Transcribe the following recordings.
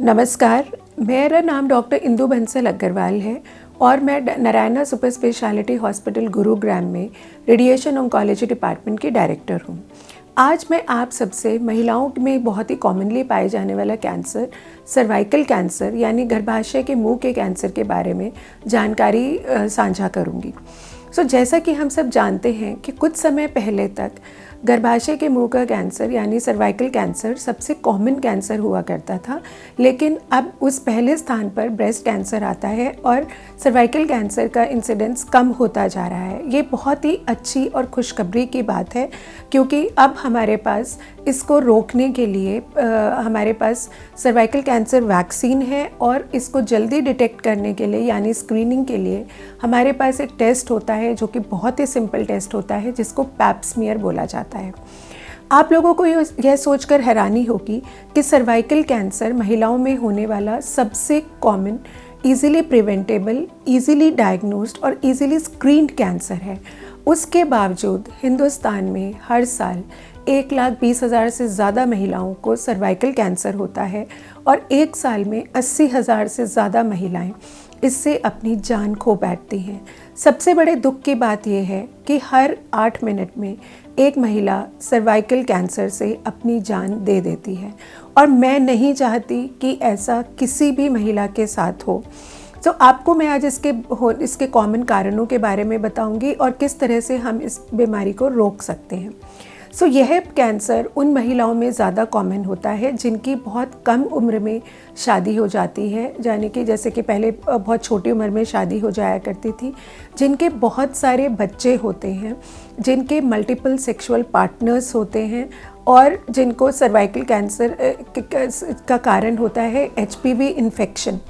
नमस्कार, मेरा नाम डॉक्टर इंदु बंसल अग्रवाल है और मैं Narayana super speciality hospital Gurugram में रेडिएशन ऑन्कोलॉजी डिपार्टमेंट की डायरेक्टर हूँ। आज मैं आप सबसे महिलाओं में बहुत ही कॉमनली पाए जाने वाला कैंसर, सर्वाइकल कैंसर यानी गर्भाशय के मुंह के कैंसर के बारे में जानकारी साझा करूँगी। जैसा कि हम सब जानते हैं कि कुछ समय पहले तक गर्भाशय के मुंह का कैंसर यानी सर्वाइकल कैंसर सबसे कॉमन कैंसर हुआ करता था, लेकिन अब उस पहले स्थान पर ब्रेस्ट कैंसर आता है और सर्वाइकल कैंसर का इंसिडेंस कम होता जा रहा है। ये बहुत ही अच्छी और खुशखबरी की बात है, क्योंकि अब हमारे पास इसको रोकने के लिए हमारे पास सर्वाइकल कैंसर वैक्सीन है और इसको जल्दी डिटेक्ट करने के लिए यानी स्क्रीनिंग के लिए हमारे पास एक टेस्ट होता है जो कि बहुत ही सिंपल टेस्ट होता है, जिसको पैप स्मीयर बोला जाता है। आप लोगों को यह सोचकर हैरानी होगी कि सर्वाइकल कैंसर महिलाओं में होने वाला सबसे common, easily preventable, easily diagnosed और इजीली स्क्रीन्ड कैंसर है। उसके बावजूद हिंदुस्तान में हर साल 1,20,000 से ज़्यादा महिलाओं को सर्वाइकल कैंसर होता है और एक साल में 80,000 से ज़्यादा महिलाएं इससे अपनी जान खो बैठती हैं। सबसे बड़े दुख की बात यह है कि हर 8 मिनट में एक महिला सर्वाइकल कैंसर से अपनी जान दे देती है और मैं नहीं चाहती कि ऐसा किसी भी महिला के साथ हो। आपको मैं आज इसके कॉमन कारणों के बारे में बताऊंगी और किस तरह से हम इस बीमारी को रोक सकते हैं। यह कैंसर उन महिलाओं में ज़्यादा कॉमन होता है जिनकी बहुत कम उम्र में शादी हो जाती है, यानी कि जैसे कि पहले बहुत छोटी उम्र में शादी हो जाया करती थी, जिनके बहुत सारे बच्चे होते हैं, जिनके मल्टीपल सेक्सुअल पार्टनर्स होते हैं और जिनको सर्वाइकल कैंसर का कारण होता है HPV इन्फेक्शन।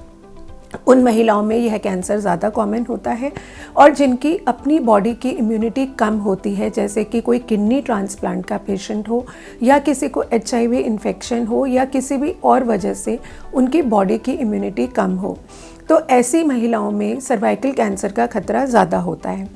उन महिलाओं में यह कैंसर ज़्यादा कॉमन होता है और जिनकी अपनी बॉडी की इम्यूनिटी कम होती है, जैसे कि कोई किडनी ट्रांसप्लांट का पेशेंट हो या किसी को HIV इन्फेक्शन हो या किसी भी और वजह से उनकी बॉडी की इम्यूनिटी कम हो, तो ऐसी महिलाओं में सर्वाइकल कैंसर का खतरा ज़्यादा होता है।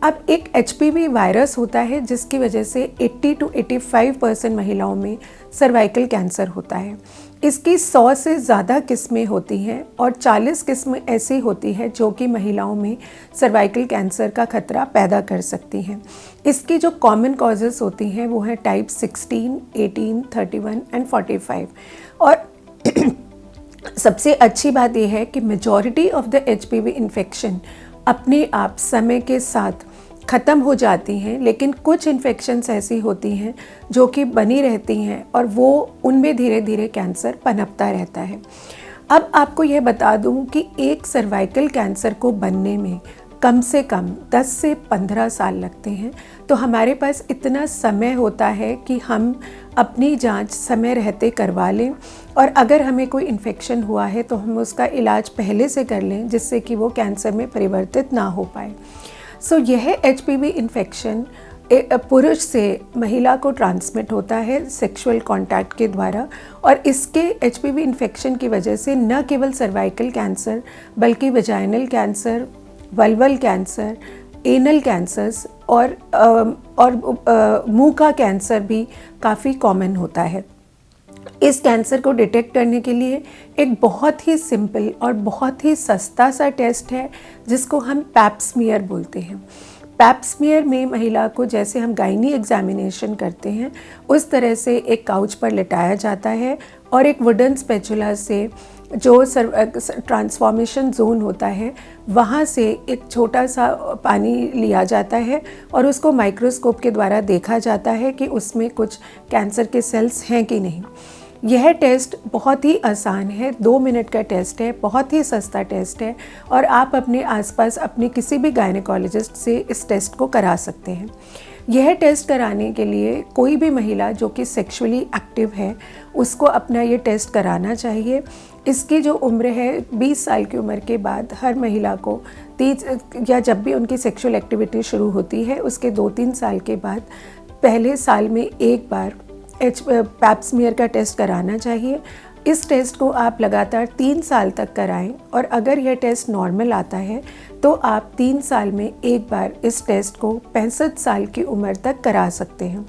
अब एक HPV वायरस होता है जिसकी वजह से 80 to 85% महिलाओं में सर्वाइकल कैंसर होता है। इसकी 100 से ज़्यादा किस्में होती हैं और 40 किस्में ऐसी होती है जो कि महिलाओं में सर्वाइकल कैंसर का खतरा पैदा कर सकती हैं। इसकी जो कॉमन कॉजेज़ होती हैं वो है टाइप 16, 18, 31 एंड 45। और सबसे अच्छी बात यह है कि majority of the HPV infection अपने आप समय के साथ ख़त्म हो जाती हैं, लेकिन कुछ इन्फेक्शंस ऐसी होती हैं जो कि बनी रहती हैं और वो उनमें धीरे धीरे कैंसर पनपता रहता है। अब आपको यह बता दूं कि एक सर्वाइकल कैंसर को बनने में कम से कम 10 से 15 साल लगते हैं, तो हमारे पास इतना समय होता है कि हम अपनी जांच समय रहते करवा लें और अगर हमें कोई इन्फेक्शन हुआ है तो हम उसका इलाज पहले से कर लें, जिससे कि वो कैंसर में परिवर्तित ना हो पाए। यह HPV इन्फेक्शन पुरुष से महिला को ट्रांसमिट होता है सेक्सुअल कांटेक्ट के द्वारा और इसके HPV इन्फेक्शन की वजह से न केवल सर्वाइकल कैंसर बल्कि vaginal cancer, vulval cancer, anal cancers और मुंह का कैंसर भी काफ़ी कॉमन होता है। इस कैंसर को डिटेक्ट करने के लिए एक बहुत ही सिंपल और बहुत ही सस्ता सा टेस्ट है जिसको हम पैप स्मीयर बोलते हैं। पैप स्मीयर में महिला को जैसे हम गायनी एग्जामिनेशन करते हैं उस तरह से एक काउच पर लिटाया जाता है और एक वुडन स्पैचुला से जो ट्रांसफॉर्मेशन जोन होता है वहाँ से एक छोटा सा पानी लिया जाता है और उसको माइक्रोस्कोप के द्वारा देखा जाता है कि उसमें कुछ कैंसर के सेल्स हैं कि नहीं। यह टेस्ट बहुत ही आसान है, 2 मिनट का टेस्ट है, बहुत ही सस्ता टेस्ट है और आप अपने आसपास अपने किसी भी गायनेकोलॉजिस्ट से इस टेस्ट को करा सकते हैं। यह टेस्ट कराने के लिए कोई भी महिला जो कि सेक्सुअली एक्टिव है उसको अपना ये टेस्ट कराना चाहिए। इसकी जो उम्र है 20 साल की उम्र के बाद हर महिला को 30 या जब भी उनकी सेक्सुअल एक्टिविटी शुरू होती है उसके 2-3 साल के बाद पहले साल में एक बार पैप स्मीयर का टेस्ट कराना चाहिए। इस टेस्ट को आप लगातार 3 साल तक कराएं और अगर यह टेस्ट नॉर्मल आता है तो आप 3 साल में एक बार इस टेस्ट को 65 साल की उम्र तक करा सकते हैं।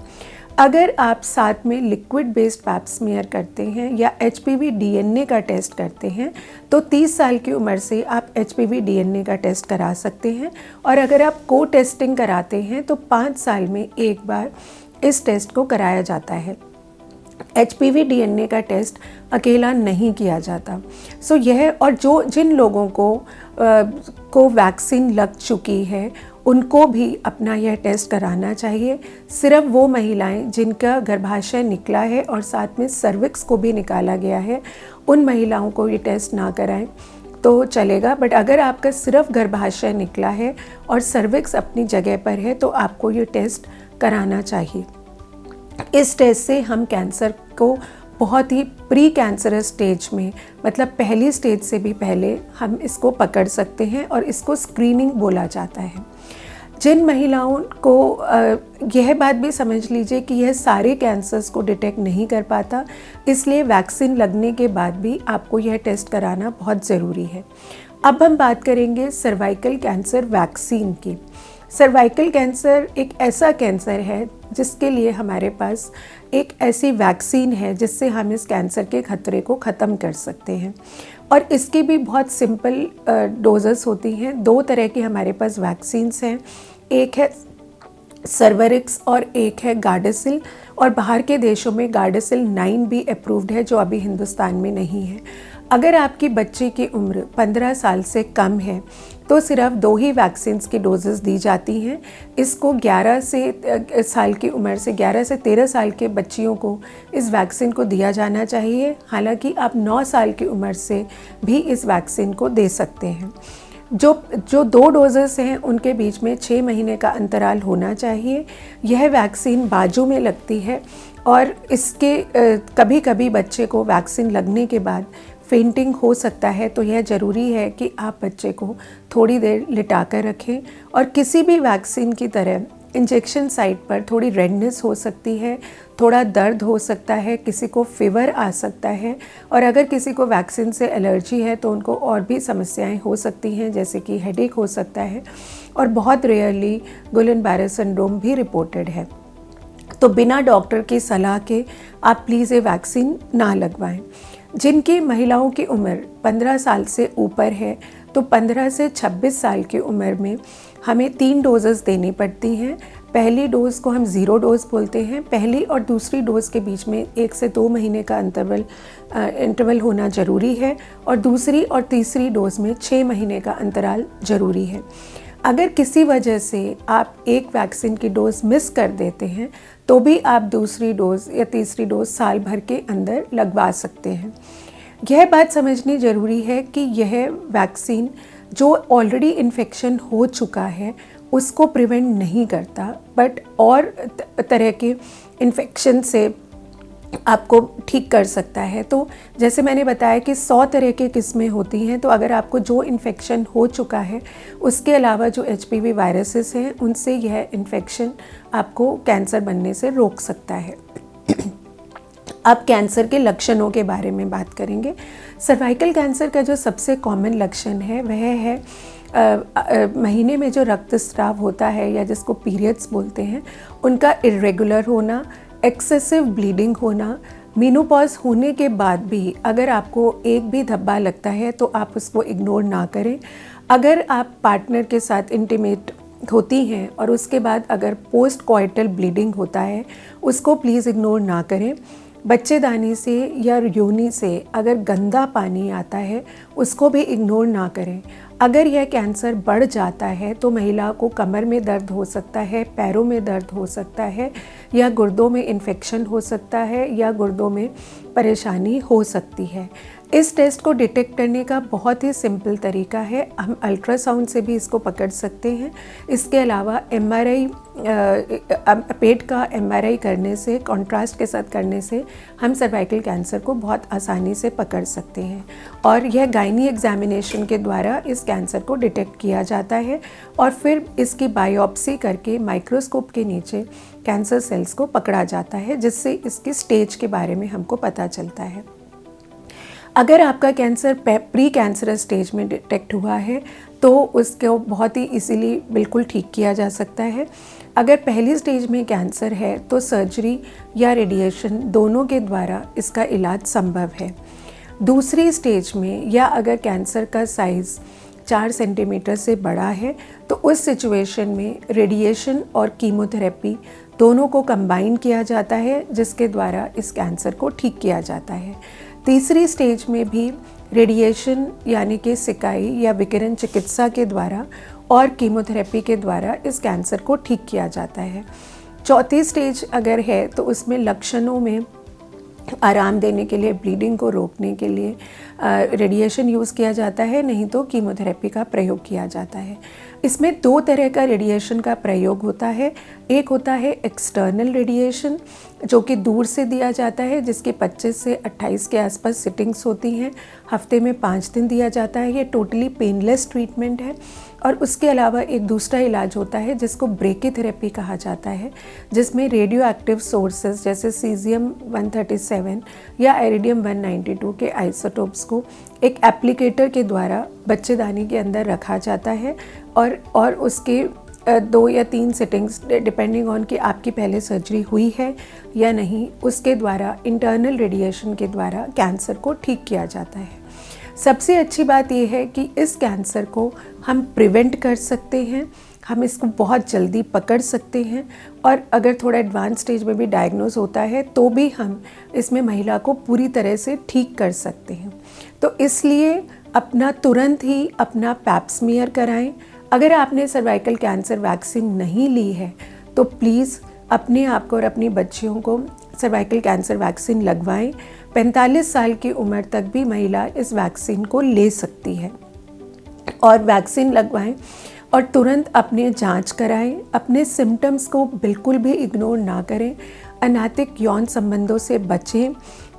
अगर आप साथ में लिक्विड बेस्ड पैप स्मीयर करते हैं या HPV DNA का टेस्ट करते हैं तो 30 साल की उम्र से आप HPV DNA का टेस्ट करा सकते हैं। और अगर आप को टेस्टिंग कराते हैं तो 5 साल में एक बार इस टेस्ट को कराया जाता है। HPV DNA का टेस्ट अकेला नहीं किया जाता। सो यह और जिन लोगों को वैक्सीन लग चुकी है उनको भी अपना यह टेस्ट कराना चाहिए। सिर्फ वो महिलाएं जिनका गर्भाशय निकला है और साथ में सर्विक्स को भी निकाला गया है उन महिलाओं को ये टेस्ट ना कराएं तो चलेगा। बट अगर आपका सिर्फ गर्भाशय निकला है और सर्विक्स अपनी जगह पर है तो आपको ये टेस्ट कराना चाहिए। इस टेस्ट से हम कैंसर को बहुत ही प्री कैंसरस स्टेज में, मतलब पहली स्टेज से भी पहले हम इसको पकड़ सकते हैं और इसको स्क्रीनिंग बोला जाता है। जिन महिलाओं को यह बात भी समझ लीजिए कि यह सारे कैंसर्स को डिटेक्ट नहीं कर पाता, इसलिए वैक्सीन लगने के बाद भी आपको यह टेस्ट कराना बहुत ज़रूरी है। अब हम बात करेंगे सर्वाइकल कैंसर वैक्सीन की। सर्वाइकल कैंसर एक ऐसा कैंसर है जिसके लिए हमारे पास एक ऐसी वैक्सीन है जिससे हम इस कैंसर के खतरे को ख़त्म कर सकते हैं। और इसकी भी बहुत सिंपल डोजेस होती हैं। 2 तरह की हमारे पास वैक्सीन्स हैं, एक है सर्वरिक्स और एक है गार्डासिल। और बाहर के देशों में गार्डासिल 9 भी अप्रूव्ड है जो अभी हिंदुस्तान में नहीं है। अगर आपकी बच्ची की उम्र 15 साल से कम है तो सिर्फ 2 ही वैक्सीन्स की डोजेस दी जाती हैं। इसको 11 साल की उम्र से 11 से 13 साल के बच्चियों को इस वैक्सीन को दिया जाना चाहिए। हालांकि आप 9 साल की उम्र से भी इस वैक्सीन को दे सकते हैं। जो 2 डोजेस हैं उनके बीच में 6 महीने का अंतराल होना चाहिए। यह वैक्सीन बाजू में लगती है और इसके कभी कभी बच्चे को वैक्सीन लगने के बाद फेंटिंग हो सकता है, तो यह ज़रूरी है कि आप बच्चे को थोड़ी देर लिटा कर रखें। और किसी भी वैक्सीन की तरह इंजेक्शन साइट पर थोड़ी रेडनेस हो सकती है, थोड़ा दर्द हो सकता है, किसी को फीवर आ सकता है। और अगर किसी को वैक्सीन से एलर्जी है तो उनको और भी समस्याएं हो सकती हैं, जैसे कि हेडेक हो सकता है और बहुत रेयरली गुइलेन-बारे सिंड्रोम भी रिपोर्टेड है। तो बिना डॉक्टर की सलाह के आप प्लीज़ ये वैक्सीन ना लगवाएं। जिनकी महिलाओं की उम्र 15 साल से ऊपर है तो 15 से 26 साल की उम्र में हमें 3 डोजेस देनी पड़ती हैं। पहली डोज़ को हम 0 डोज बोलते हैं। पहली और दूसरी डोज़ के बीच में 1 से 2 महीने का इंटरवल होना ज़रूरी है और दूसरी और तीसरी डोज़ में 6 महीने का अंतराल ज़रूरी है। अगर किसी वजह से आप एक वैक्सीन की डोज़ मिस कर देते हैं तो भी आप दूसरी डोज़ या तीसरी डोज़ साल भर के अंदर लगवा सकते हैं। यह बात समझनी ज़रूरी है कि यह वैक्सीन जो ऑलरेडी इन्फेक्शन हो चुका है उसको प्रिवेंट नहीं करता, बट और तरह के इन्फेक्शन से आपको ठीक कर सकता है। तो जैसे मैंने बताया कि 100 तरह की किस्में होती हैं, तो अगर आपको जो इन्फेक्शन हो चुका है उसके अलावा जो HPV वायरसेस हैं उनसे यह इन्फेक्शन आपको कैंसर बनने से रोक सकता है। अब कैंसर के लक्षणों के बारे में बात करेंगे। सर्वाइकल कैंसर का जो सबसे कॉमन लक्षण है वह है महीने में जो रक्तस्राव होता है या जिसको पीरियड्स बोलते हैं उनका इर्रेगुलर होना, एक्सेसिव ब्लीडिंग होना। मेनोपॉज होने के बाद भी अगर आपको एक भी धब्बा लगता है तो आप उसको इग्नोर ना करें। अगर आप पार्टनर के साथ इंटीमेट होती हैं और उसके बाद अगर पोस्ट कॉइटल ब्लीडिंग होता है उसको प्लीज़ इग्नोर ना करें। बच्चेदानी से या योनि से अगर गंदा पानी आता है उसको भी इग्नोर ना करें। अगर यह कैंसर बढ़ जाता है तो महिला को कमर में दर्द हो सकता है, पैरों में दर्द हो सकता है या गुर्दों में इन्फेक्शन हो सकता है या गुर्दों में परेशानी हो सकती है। इस टेस्ट को डिटेक्ट करने का बहुत ही सिंपल तरीका है, हम अल्ट्रासाउंड से भी इसको पकड़ सकते हैं। इसके अलावा MRI, पेट का MRI करने से, कॉन्ट्रास्ट के साथ करने से हम सर्वाइकल कैंसर को बहुत आसानी से पकड़ सकते हैं। और यह गायनी एग्जामिनेशन के द्वारा इस कैंसर को डिटेक्ट किया जाता है और फिर इसकी बायोप्सी करके माइक्रोस्कोप के नीचे कैंसर सेल्स को पकड़ा जाता है, जिससे इसकी स्टेज के बारे में हमको पता चलता है। अगर आपका कैंसर प्री कैंसरस स्टेज में डिटेक्ट हुआ है तो उसको बहुत ही इजीली बिल्कुल ठीक किया जा सकता है। अगर पहली स्टेज में कैंसर है तो सर्जरी या रेडिएशन दोनों के द्वारा इसका इलाज संभव है। दूसरी स्टेज में या अगर कैंसर का साइज़ 4 सेंटीमीटर से बड़ा है तो उस सिचुएशन में रेडिएशन और कीमोथेरेपी दोनों को कंबाइन किया जाता है, जिसके द्वारा इस कैंसर को ठीक किया जाता है। तीसरी स्टेज में भी रेडिएशन यानी कि सिकाई या विकिरण चिकित्सा के द्वारा और कीमोथेरेपी के द्वारा इस कैंसर को ठीक किया जाता है। चौथी स्टेज अगर है तो उसमें लक्षणों में आराम देने के लिए, ब्लीडिंग को रोकने के लिए रेडिएशन यूज़ किया जाता है, नहीं तो कीमोथेरेपी का प्रयोग किया जाता है। इसमें 2 तरह का रेडिएशन का प्रयोग होता है। एक होता है एक्सटर्नल रेडिएशन, जो कि दूर से दिया जाता है, जिसकी 25 से 28 के आसपास सिटिंग्स होती हैं, हफ्ते में 5 दिन दिया जाता है। ये टोटली पेनलेस ट्रीटमेंट है। और उसके अलावा एक दूसरा इलाज होता है जिसको ब्रेकीथेरेपी कहा जाता है, जिसमें रेडियो एक्टिव सोर्सेज जैसे सीजियम 137 या एरिडियम 192 के आइसोटोप्स को एक एप्लीकेटर के द्वारा बच्चेदानी के अंदर रखा जाता है और उसके 2 या 3 सेटिंग्स डिपेंडिंग ऑन कि आपकी पहले सर्जरी हुई है या नहीं, उसके द्वारा इंटरनल रेडिएशन के द्वारा कैंसर को ठीक किया जाता है। सबसे अच्छी बात यह है कि इस कैंसर को हम प्रिवेंट कर सकते हैं, हम इसको बहुत जल्दी पकड़ सकते हैं और अगर थोड़ा एडवांस स्टेज में भी डायग्नोज होता है तो भी हम इसमें महिला को पूरी तरह से ठीक कर सकते हैं। तो इसलिए तुरंत ही अपना पैप स्मीयर कराएं। अगर आपने सर्वाइकल कैंसर वैक्सीन नहीं ली है तो प्लीज़ अपने आप को और अपनी बच्चियों को सर्वाइकल कैंसर वैक्सीन लगवाएं। 45 साल की उम्र तक भी महिला इस वैक्सीन को ले सकती है और वैक्सीन लगवाएं और तुरंत अपने जांच कराएं। अपने सिम्टम्स को बिल्कुल भी इग्नोर ना करें। अनैतिक यौन संबंधों से बचें,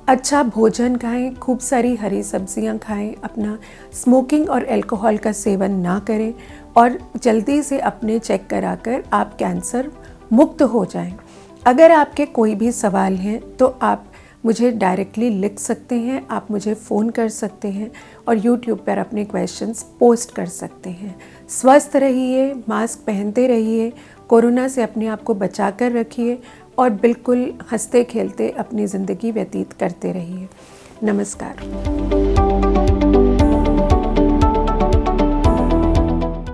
अच्छा भोजन खाएं, खूब सारी हरी सब्जियां खाएं, अपना स्मोकिंग और अल्कोहल का सेवन ना करें और जल्दी से अपने चेक कराकर आप कैंसर मुक्त हो जाएं। अगर आपके कोई भी सवाल हैं तो आप मुझे डायरेक्टली लिख सकते हैं, आप मुझे फ़ोन कर सकते हैं और YouTube पर अपने क्वेश्चंस पोस्ट कर सकते हैं। स्वस्थ रहिए, मास्क पहनते रहिए, कोरोना से अपने आप को बचा कर रखिए और बिल्कुल हंसते खेलते अपनी ज़िंदगी व्यतीत करते रहिए। नमस्कार।